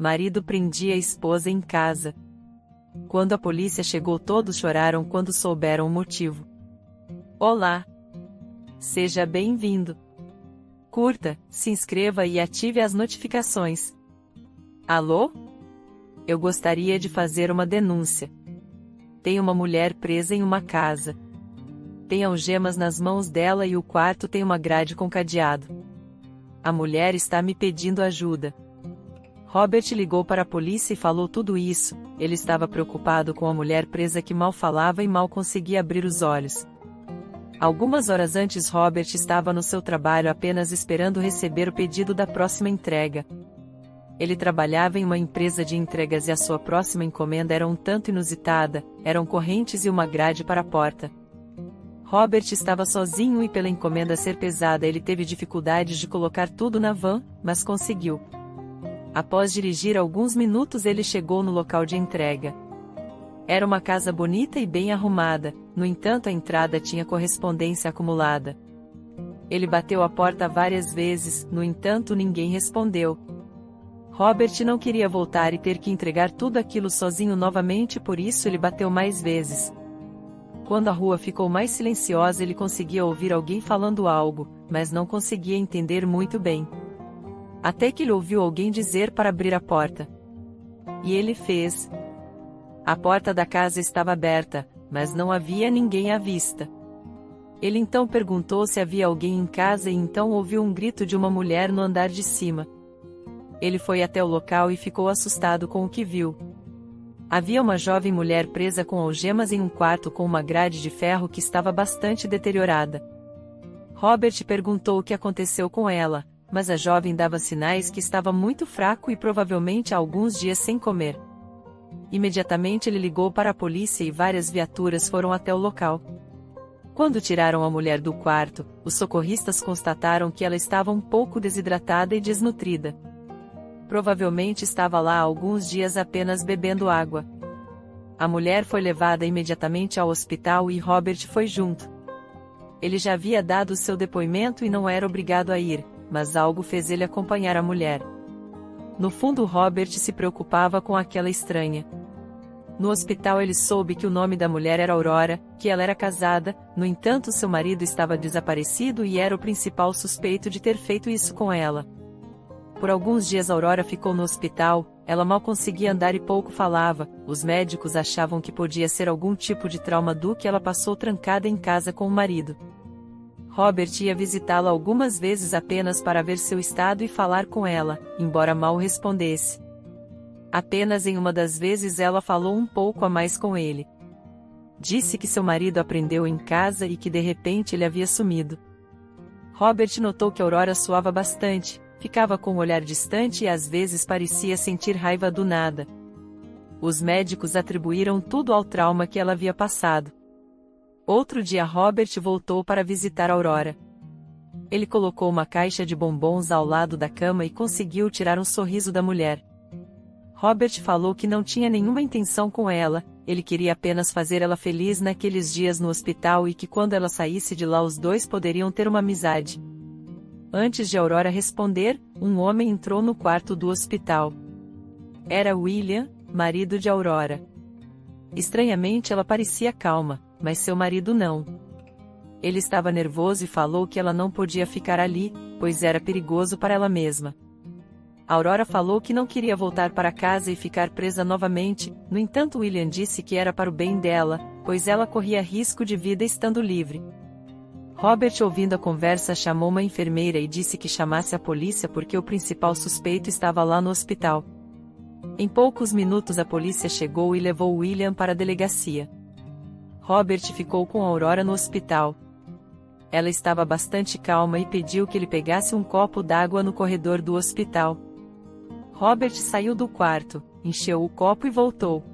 marido prendia a esposa em casa. Quando a polícia chegou, todos choraram quando souberam o motivo. Olá! Seja bem-vindo! Curta, se inscreva e ative as notificações. Alô? Eu gostaria de fazer uma denúncia. Tem uma mulher presa em uma casa. Tem algemas nas mãos dela e o quarto tem uma grade com cadeado. A mulher está me pedindo ajuda. Robert ligou para a polícia e falou tudo isso. Ele estava preocupado com a mulher presa que mal falava e mal conseguia abrir os olhos. Algumas horas antes, Robert estava no seu trabalho apenas esperando receber o pedido da próxima entrega. Ele trabalhava em uma empresa de entregas e a sua próxima encomenda era um tanto inusitada, eram correntes e uma grade para a porta. Robert estava sozinho e pela encomenda ser pesada ele teve dificuldades de colocar tudo na van, mas conseguiu. Após dirigir alguns minutos ele chegou no local de entrega. Era uma casa bonita e bem arrumada, no entanto a entrada tinha correspondência acumulada. Ele bateu a porta várias vezes, no entanto ninguém respondeu. Robert não queria voltar e ter que entregar tudo aquilo sozinho novamente, por isso ele bateu mais vezes. Quando a rua ficou mais silenciosa ele conseguia ouvir alguém falando algo, mas não conseguia entender muito bem. Até que ele ouviu alguém dizer para abrir a porta. E ele fez. A porta da casa estava aberta, mas não havia ninguém à vista. Ele então perguntou se havia alguém em casa e então ouviu um grito de uma mulher no andar de cima. Ele foi até o local e ficou assustado com o que viu. Havia uma jovem mulher presa com algemas em um quarto com uma grade de ferro que estava bastante deteriorada. Robert perguntou o que aconteceu com ela, mas a jovem dava sinais que estava muito fraco e provavelmente há alguns dias sem comer. Imediatamente ele ligou para a polícia e várias viaturas foram até o local. Quando tiraram a mulher do quarto, os socorristas constataram que ela estava um pouco desidratada e desnutrida. Provavelmente estava lá há alguns dias apenas bebendo água. A mulher foi levada imediatamente ao hospital e Robert foi junto. Ele já havia dado seu depoimento e não era obrigado a ir, mas algo fez ele acompanhar a mulher. No fundo, Robert se preocupava com aquela estranha. No hospital ele soube que o nome da mulher era Aurora, que ela era casada, no entanto seu marido estava desaparecido e era o principal suspeito de ter feito isso com ela. Por alguns dias Aurora ficou no hospital, ela mal conseguia andar e pouco falava, os médicos achavam que podia ser algum tipo de trauma do que ela passou trancada em casa com o marido. Robert ia visitá-la algumas vezes apenas para ver seu estado e falar com ela, embora mal respondesse. Apenas em uma das vezes ela falou um pouco a mais com ele. Disse que seu marido aprendeu em casa e que de repente ele havia sumido. Robert notou que Aurora suava bastante, ficava com o olhar distante e às vezes parecia sentir raiva do nada. Os médicos atribuíram tudo ao trauma que ela havia passado. Outro dia Robert voltou para visitar Aurora. Ele colocou uma caixa de bombons ao lado da cama e conseguiu tirar um sorriso da mulher. Robert falou que não tinha nenhuma intenção com ela, ele queria apenas fazer ela feliz naqueles dias no hospital e que quando ela saísse de lá os dois poderiam ter uma amizade. Antes de Aurora responder, um homem entrou no quarto do hospital. Era William, marido de Aurora. Estranhamente ela parecia calma, mas seu marido não. Ele estava nervoso e falou que ela não podia ficar ali, pois era perigoso para ela mesma. Aurora falou que não queria voltar para casa e ficar presa novamente, no entanto William disse que era para o bem dela, pois ela corria risco de vida estando livre. Robert, ouvindo a conversa, chamou uma enfermeira e disse que chamasse a polícia porque o principal suspeito estava lá no hospital. Em poucos minutos a polícia chegou e levou William para a delegacia. Robert ficou com Aurora no hospital. Ela estava bastante calma e pediu que ele pegasse um copo d'água no corredor do hospital. Robert saiu do quarto, encheu o copo e voltou.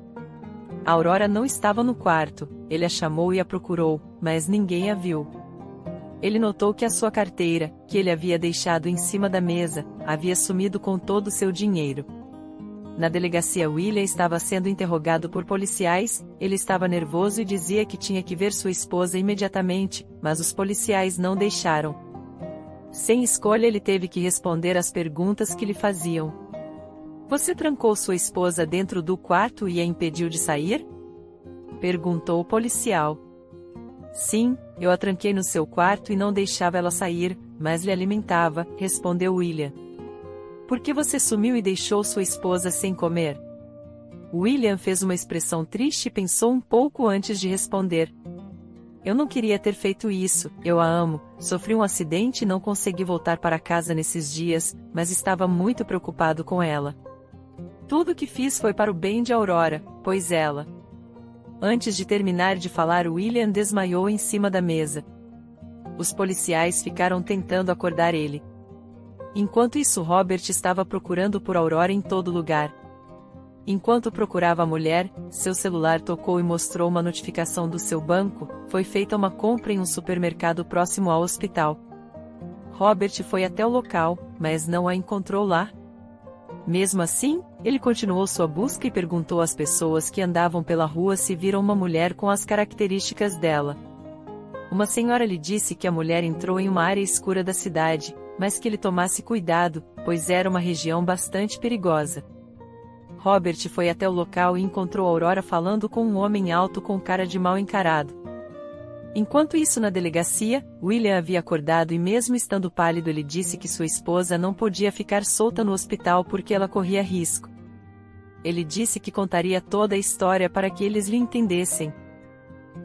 Aurora não estava no quarto, ele a chamou e a procurou, mas ninguém a viu. Ele notou que a sua carteira, que ele havia deixado em cima da mesa, havia sumido com todo o seu dinheiro. Na delegacia William estava sendo interrogado por policiais, ele estava nervoso e dizia que tinha que ver sua esposa imediatamente, mas os policiais não deixaram. Sem escolha ele teve que responder às perguntas que lhe faziam. Você trancou sua esposa dentro do quarto e a impediu de sair? Perguntou o policial. Sim, eu a tranquei no seu quarto e não deixava ela sair, mas lhe alimentava, respondeu William. Por que você sumiu e deixou sua esposa sem comer? William fez uma expressão triste e pensou um pouco antes de responder. Eu não queria ter feito isso, eu a amo, sofri um acidente e não consegui voltar para casa nesses dias, mas estava muito preocupado com ela. Tudo o que fiz foi para o bem de Aurora, pois ela... Antes de terminar de falar, William desmaiou em cima da mesa. Os policiais ficaram tentando acordar ele. Enquanto isso, Robert estava procurando por Aurora em todo lugar. Enquanto procurava a mulher, seu celular tocou e mostrou uma notificação do seu banco. Foi feita uma compra em um supermercado próximo ao hospital. Robert foi até o local, mas não a encontrou lá. Mesmo assim, ele continuou sua busca e perguntou às pessoas que andavam pela rua se viram uma mulher com as características dela. Uma senhora lhe disse que a mulher entrou em uma área escura da cidade, mas que ele tomasse cuidado, pois era uma região bastante perigosa. Robert foi até o local e encontrou Aurora falando com um homem alto com cara de mal encarado. Enquanto isso, na delegacia, William havia acordado e, mesmo estando pálido, ele disse que sua esposa não podia ficar solta no hospital porque ela corria risco. Ele disse que contaria toda a história para que eles lhe entendessem.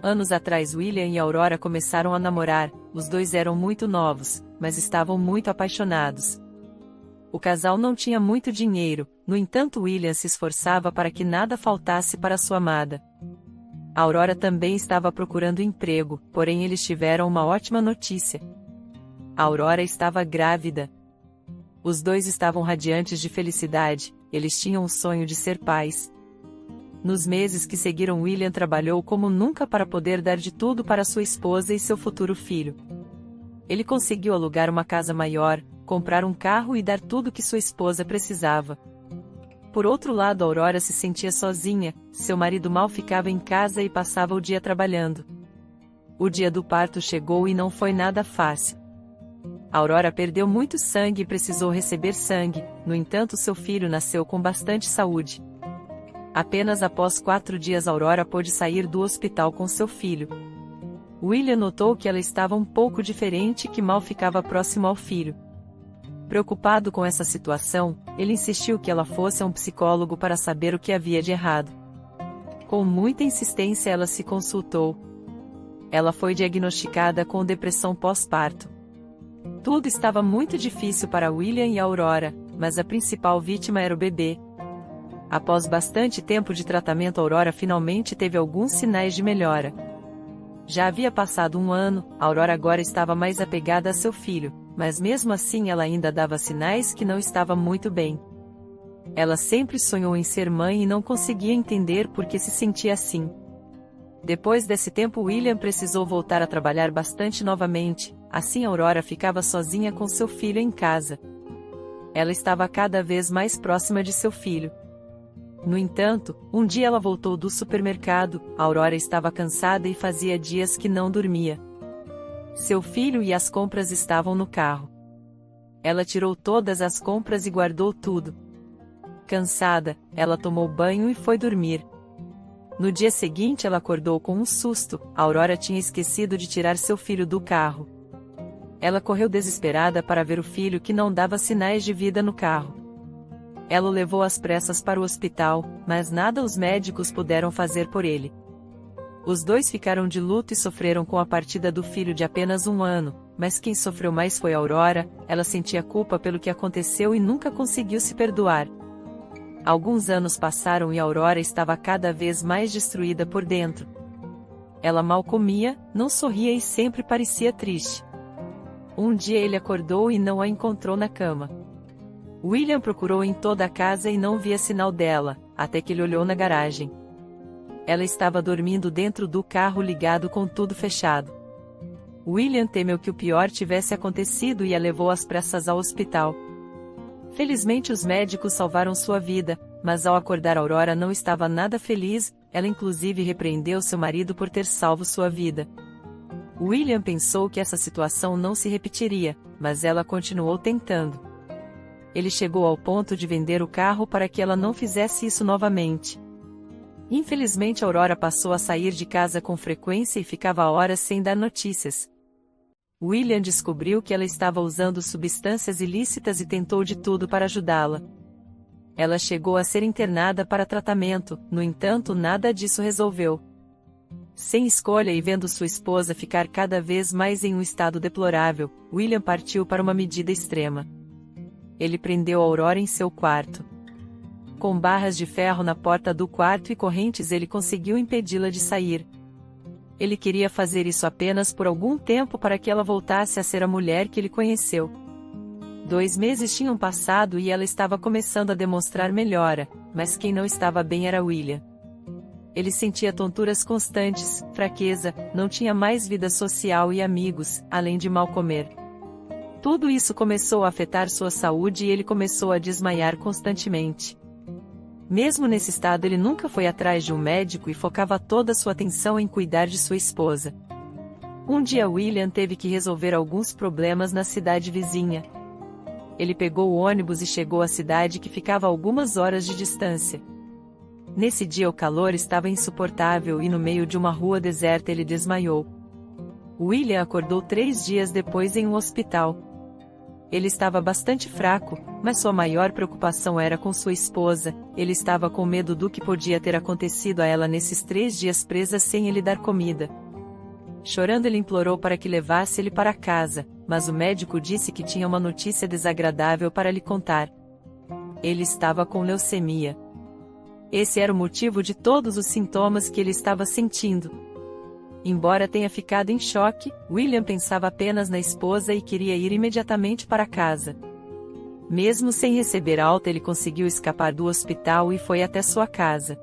Anos atrás, William e Aurora começaram a namorar. Os dois eram muito novos, mas estavam muito apaixonados. O casal não tinha muito dinheiro, no entanto, William se esforçava para que nada faltasse para sua amada. Aurora também estava procurando emprego, porém eles tiveram uma ótima notícia. A Aurora estava grávida. Os dois estavam radiantes de felicidade, eles tinham o sonho de ser pais. Nos meses que seguiram, William trabalhou como nunca para poder dar de tudo para sua esposa e seu futuro filho. Ele conseguiu alugar uma casa maior, comprar um carro e dar tudo que sua esposa precisava. Por outro lado, Aurora se sentia sozinha, seu marido mal ficava em casa e passava o dia trabalhando. O dia do parto chegou e não foi nada fácil. Aurora perdeu muito sangue e precisou receber sangue, no entanto, seu filho nasceu com bastante saúde. Apenas após 4 dias, Aurora pôde sair do hospital com seu filho. William notou que ela estava um pouco diferente e que mal ficava próximo ao filho. Preocupado com essa situação, ele insistiu que ela fosse a um psicólogo para saber o que havia de errado. Com muita insistência, ela se consultou. Ela foi diagnosticada com depressão pós-parto. Tudo estava muito difícil para William e Aurora, mas a principal vítima era o bebê. Após bastante tempo de tratamento, Aurora finalmente teve alguns sinais de melhora. Já havia passado 1 ano, Aurora agora estava mais apegada a seu filho, mas mesmo assim ela ainda dava sinais que não estava muito bem. Ela sempre sonhou em ser mãe e não conseguia entender por que se sentia assim. Depois desse tempo, William precisou voltar a trabalhar bastante novamente, assim Aurora ficava sozinha com seu filho em casa. Ela estava cada vez mais próxima de seu filho. No entanto, um dia ela voltou do supermercado, Aurora estava cansada e fazia dias que não dormia. Seu filho e as compras estavam no carro. Ela tirou todas as compras e guardou tudo. Cansada, ela tomou banho e foi dormir. No dia seguinte, ela acordou com um susto, Aurora tinha esquecido de tirar seu filho do carro. Ela correu desesperada para ver o filho que não dava sinais de vida no carro. Ela o levou às pressas para o hospital, mas nada os médicos puderam fazer por ele. Os dois ficaram de luto e sofreram com a partida do filho de apenas 1 ano, mas quem sofreu mais foi Aurora. Ela sentia culpa pelo que aconteceu e nunca conseguiu se perdoar. Alguns anos passaram e Aurora estava cada vez mais destruída por dentro. Ela mal comia, não sorria e sempre parecia triste. Um dia ele acordou e não a encontrou na cama. William procurou em toda a casa e não via sinal dela, até que ele olhou na garagem. Ela estava dormindo dentro do carro ligado com tudo fechado. William temeu que o pior tivesse acontecido e a levou às pressas ao hospital. Felizmente os médicos salvaram sua vida, mas ao acordar Aurora não estava nada feliz, ela inclusive repreendeu seu marido por ter salvo sua vida. William pensou que essa situação não se repetiria, mas ela continuou tentando. Ele chegou ao ponto de vender o carro para que ela não fizesse isso novamente. Infelizmente, Aurora passou a sair de casa com frequência e ficava horas sem dar notícias. William descobriu que ela estava usando substâncias ilícitas e tentou de tudo para ajudá-la. Ela chegou a ser internada para tratamento, no entanto, nada disso resolveu. Sem escolha e vendo sua esposa ficar cada vez mais em um estado deplorável, William partiu para uma medida extrema. Ele prendeu Aurora em seu quarto. Com barras de ferro na porta do quarto e correntes, ele conseguiu impedi-la de sair. Ele queria fazer isso apenas por algum tempo para que ela voltasse a ser a mulher que ele conheceu. 2 meses tinham passado e ela estava começando a demonstrar melhora, mas quem não estava bem era William. Ele sentia tonturas constantes, fraqueza, não tinha mais vida social e amigos, além de mal comer. Tudo isso começou a afetar sua saúde e ele começou a desmaiar constantemente. Mesmo nesse estado, ele nunca foi atrás de um médico e focava toda sua atenção em cuidar de sua esposa. Um dia William teve que resolver alguns problemas na cidade vizinha. Ele pegou o ônibus e chegou à cidade, que ficava a algumas horas de distância. Nesse dia o calor estava insuportável e no meio de uma rua deserta ele desmaiou. William acordou 3 dias depois em um hospital. Ele estava bastante fraco, mas sua maior preocupação era com sua esposa. Ele estava com medo do que podia ter acontecido a ela nesses 3 dias presa sem ele dar comida. Chorando, ele implorou para que levasse ele para casa, mas o médico disse que tinha uma notícia desagradável para lhe contar. Ele estava com leucemia. Esse era o motivo de todos os sintomas que ele estava sentindo. Embora tenha ficado em choque, William pensava apenas na esposa e queria ir imediatamente para casa. Mesmo sem receber alta, ele conseguiu escapar do hospital e foi até sua casa.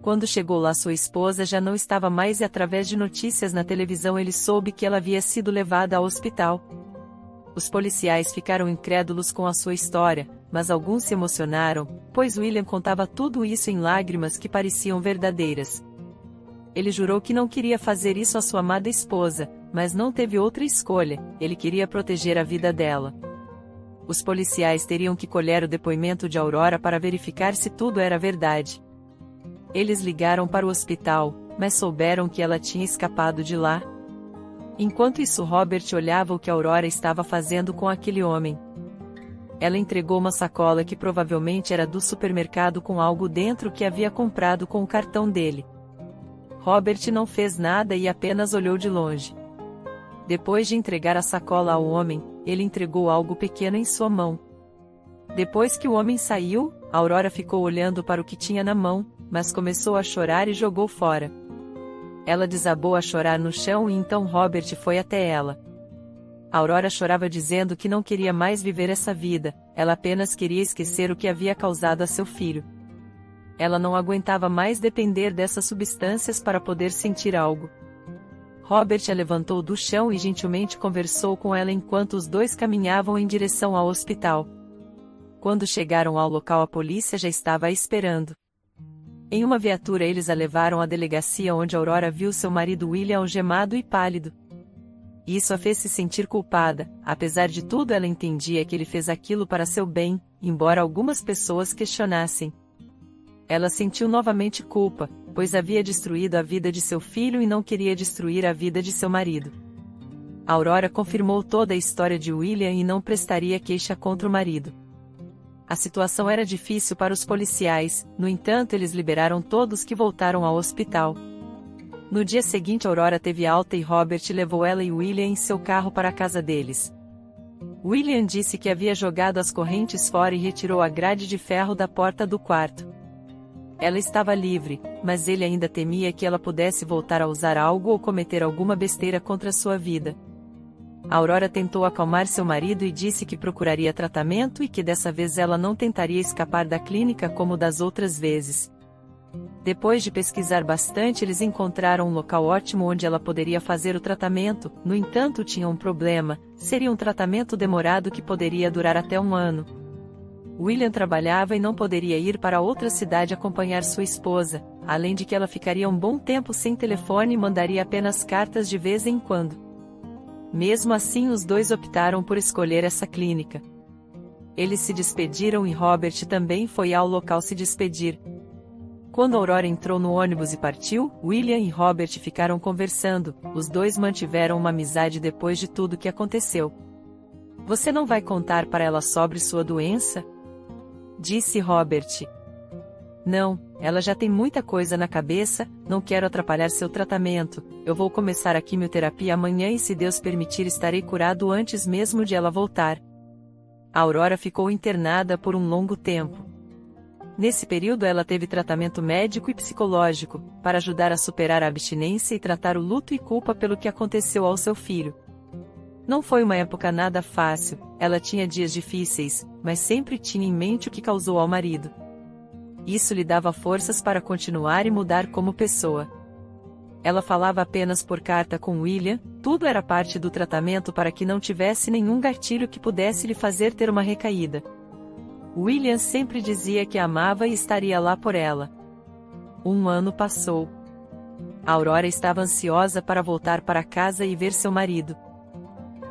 Quando chegou lá, sua esposa já não estava mais e através de notícias na televisão ele soube que ela havia sido levada ao hospital. Os policiais ficaram incrédulos com a sua história, mas alguns se emocionaram, pois William contava tudo isso em lágrimas que pareciam verdadeiras. Ele jurou que não queria fazer isso à sua amada esposa, mas não teve outra escolha, ele queria proteger a vida dela. Os policiais teriam que colher o depoimento de Aurora para verificar se tudo era verdade. Eles ligaram para o hospital, mas souberam que ela tinha escapado de lá. Enquanto isso, Robert olhava o que Aurora estava fazendo com aquele homem. Ela entregou uma sacola que provavelmente era do supermercado com algo dentro que havia comprado com o cartão dele. Robert não fez nada e apenas olhou de longe. Depois de entregar a sacola ao homem, ele entregou algo pequeno em sua mão. Depois que o homem saiu, Aurora ficou olhando para o que tinha na mão, mas começou a chorar e jogou fora. Ela desabou a chorar no chão e então Robert foi até ela. Aurora chorava dizendo que não queria mais viver essa vida, ela apenas queria esquecer o que havia causado a seu filho. Ela não aguentava mais depender dessas substâncias para poder sentir algo. Robert a levantou do chão e gentilmente conversou com ela enquanto os dois caminhavam em direção ao hospital. Quando chegaram ao local, a polícia já estava a esperando. Em uma viatura eles a levaram à delegacia, onde Aurora viu seu marido William algemado e pálido. Isso a fez se sentir culpada. Apesar de tudo, ela entendia que ele fez aquilo para seu bem, embora algumas pessoas questionassem. Ela sentiu novamente culpa, pois havia destruído a vida de seu filho e não queria destruir a vida de seu marido. Aurora confirmou toda a história de William e não prestaria queixa contra o marido. A situação era difícil para os policiais, no entanto eles liberaram todos que voltaram ao hospital. No dia seguinte, Aurora teve alta e Robert levou ela e William em seu carro para a casa deles. William disse que havia jogado as correntes fora e retirou a grade de ferro da porta do quarto. Ela estava livre, mas ele ainda temia que ela pudesse voltar a usar algo ou cometer alguma besteira contra sua vida. Aurora tentou acalmar seu marido e disse que procuraria tratamento e que dessa vez ela não tentaria escapar da clínica como das outras vezes. Depois de pesquisar bastante, eles encontraram um local ótimo onde ela poderia fazer o tratamento. No entanto, tinha um problema: seria um tratamento demorado que poderia durar até 1 ano. William trabalhava e não poderia ir para outra cidade acompanhar sua esposa, além de que ela ficaria um bom tempo sem telefone e mandaria apenas cartas de vez em quando. Mesmo assim, os dois optaram por escolher essa clínica. Eles se despediram e Robert também foi ao local se despedir. Quando Aurora entrou no ônibus e partiu, William e Robert ficaram conversando. Os dois mantiveram uma amizade depois de tudo que aconteceu. Você não vai contar para ela sobre sua doença? Disse Robert. Não, ela já tem muita coisa na cabeça, não quero atrapalhar seu tratamento. Eu vou começar a quimioterapia amanhã e, se Deus permitir, estarei curado antes mesmo de ela voltar. A Aurora ficou internada por um longo tempo. Nesse período ela teve tratamento médico e psicológico, para ajudar a superar a abstinência e tratar o luto e culpa pelo que aconteceu ao seu filho. Não foi uma época nada fácil, ela tinha dias difíceis, mas sempre tinha em mente o que causou ao marido. Isso lhe dava forças para continuar e mudar como pessoa. Ela falava apenas por carta com William, tudo era parte do tratamento para que não tivesse nenhum gatilho que pudesse lhe fazer ter uma recaída. William sempre dizia que a amava e estaria lá por ela. Um ano passou. A Aurora estava ansiosa para voltar para casa e ver seu marido.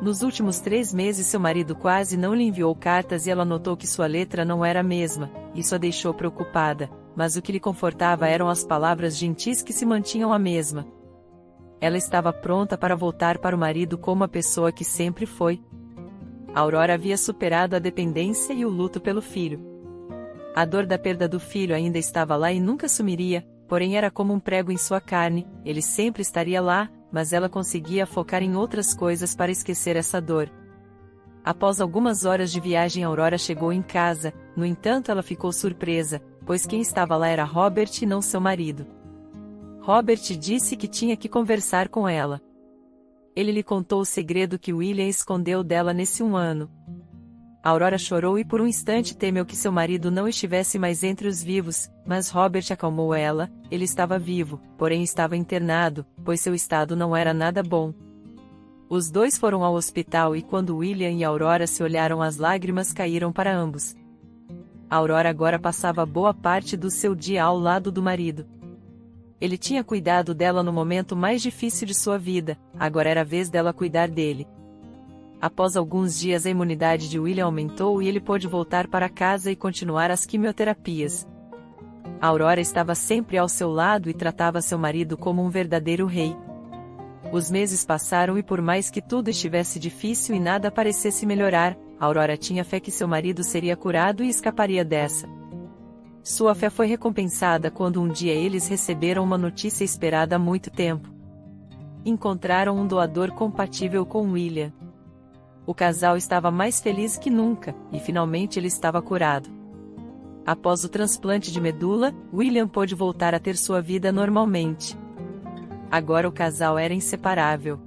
Nos últimos 3 meses seu marido quase não lhe enviou cartas e ela notou que sua letra não era a mesma. Isso a deixou preocupada, mas o que lhe confortava eram as palavras gentis que se mantinham a mesma. Ela estava pronta para voltar para o marido como a pessoa que sempre foi. A Aurora havia superado a dependência e o luto pelo filho. A dor da perda do filho ainda estava lá e nunca sumiria, porém era como um prego em sua carne, ele sempre estaria lá, mas ela conseguia focar em outras coisas para esquecer essa dor. Após algumas horas de viagem, a Aurora chegou em casa, no entanto ela ficou surpresa, pois quem estava lá era Robert e não seu marido. Robert disse que tinha que conversar com ela. Ele lhe contou o segredo que William escondeu dela nesse 1 ano. A Aurora chorou e por um instante temeu que seu marido não estivesse mais entre os vivos, mas Robert acalmou ela, ele estava vivo, porém estava internado, pois seu estado não era nada bom. Os dois foram ao hospital e quando William e Aurora se olharam, as lágrimas caíram para ambos. A Aurora agora passava boa parte do seu dia ao lado do marido. Ele tinha cuidado dela no momento mais difícil de sua vida, agora era a vez dela cuidar dele. Após alguns dias a imunidade de William aumentou e ele pôde voltar para casa e continuar as quimioterapias. A Aurora estava sempre ao seu lado e tratava seu marido como um verdadeiro rei. Os meses passaram e por mais que tudo estivesse difícil e nada parecesse melhorar, a Aurora tinha fé que seu marido seria curado e escaparia dessa. Sua fé foi recompensada quando um dia eles receberam uma notícia esperada há muito tempo. Encontraram um doador compatível com William. O casal estava mais feliz que nunca, e finalmente ele estava curado. Após o transplante de medula, William pôde voltar a ter sua vida normalmente. Agora o casal era inseparável.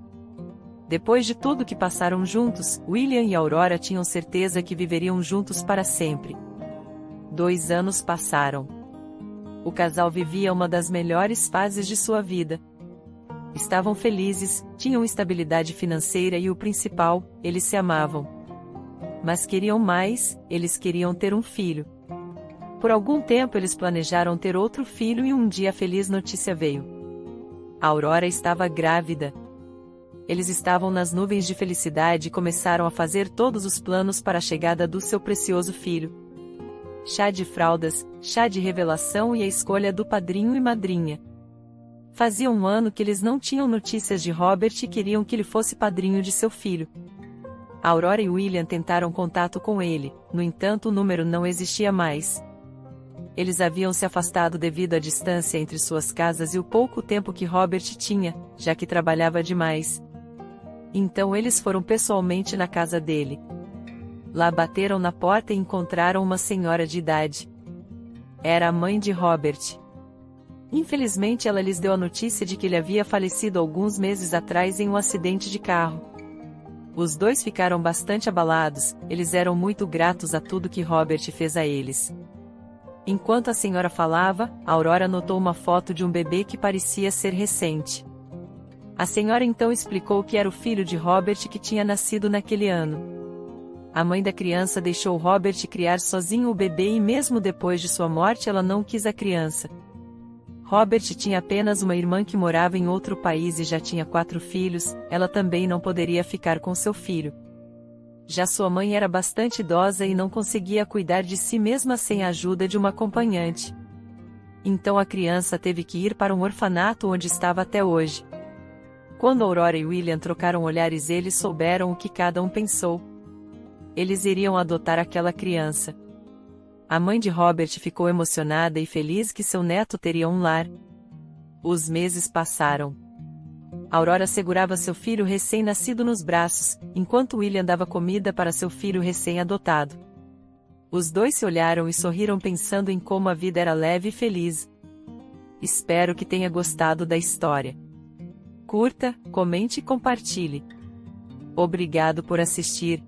Depois de tudo que passaram juntos, William e Aurora tinham certeza que viveriam juntos para sempre. 2 anos passaram. O casal vivia uma das melhores fases de sua vida. Estavam felizes, tinham estabilidade financeira e o principal, eles se amavam. Mas queriam mais, eles queriam ter um filho. Por algum tempo eles planejaram ter outro filho e um dia a feliz notícia veio. A Aurora estava grávida. Eles estavam nas nuvens de felicidade e começaram a fazer todos os planos para a chegada do seu precioso filho. Chá de fraldas, chá de revelação e a escolha do padrinho e madrinha. Fazia 1 ano que eles não tinham notícias de Robert e queriam que ele fosse padrinho de seu filho. A Aurora e William tentaram contato com ele, no entanto o número não existia mais. Eles haviam se afastado devido à distância entre suas casas e o pouco tempo que Robert tinha, já que trabalhava demais. Então eles foram pessoalmente na casa dele. Lá bateram na porta e encontraram uma senhora de idade. Era a mãe de Robert. Infelizmente ela lhes deu a notícia de que ele havia falecido alguns meses atrás em um acidente de carro. Os dois ficaram bastante abalados, eles eram muito gratos a tudo que Robert fez a eles. Enquanto a senhora falava, a Aurora notou uma foto de um bebê que parecia ser recente. A senhora então explicou que era o filho de Robert que tinha nascido naquele ano. A mãe da criança deixou Robert criar sozinho o bebê e mesmo depois de sua morte ela não quis a criança. Robert tinha apenas uma irmã que morava em outro país e já tinha 4 filhos, ela também não poderia ficar com seu filho. Já sua mãe era bastante idosa e não conseguia cuidar de si mesma sem a ajuda de uma acompanhante. Então a criança teve que ir para um orfanato onde estava até hoje. Quando Aurora e William trocaram olhares, eles souberam o que cada um pensou. Eles iriam adotar aquela criança. A mãe de Robert ficou emocionada e feliz que seu neto teria um lar. Os meses passaram. Aurora segurava seu filho recém-nascido nos braços, enquanto William dava comida para seu filho recém-adotado. Os dois se olharam e sorriram pensando em como a vida era leve e feliz. Espero que tenha gostado da história. Curta, comente e compartilhe. Obrigado por assistir.